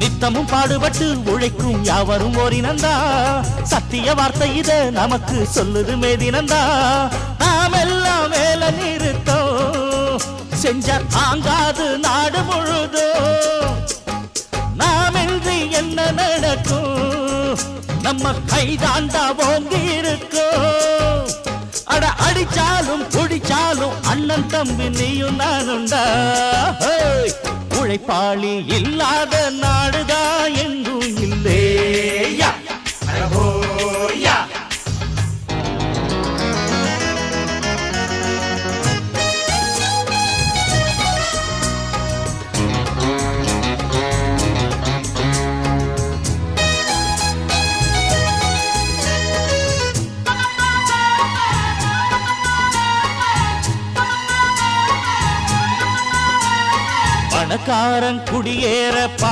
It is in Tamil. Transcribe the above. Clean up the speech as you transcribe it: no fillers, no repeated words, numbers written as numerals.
நித்தமும் பாடுபட்டு உழைக்கும் யாவரும் ஓரினந்தா சத்திய வார்த்தை இத நமக்கு சொல்லுது மேதினந்தா நாம் எல்லாம் மேல நிறுத்தோம் செஞ்ச தாங்காது நாடு முழுதோ நாமின்றி என்ன நடக்கும் நம்ம கைதாண்டா ஓங்கி இருக்கோம் அட அடிச்சாலும் குடிச்சாலும் அண்ணன் தம்பி நீயும் நானுண்டா உழைப்பாளி இல்லாத நாடுதான் எங்கும் இல்லையா பணக்காரன் குடியேற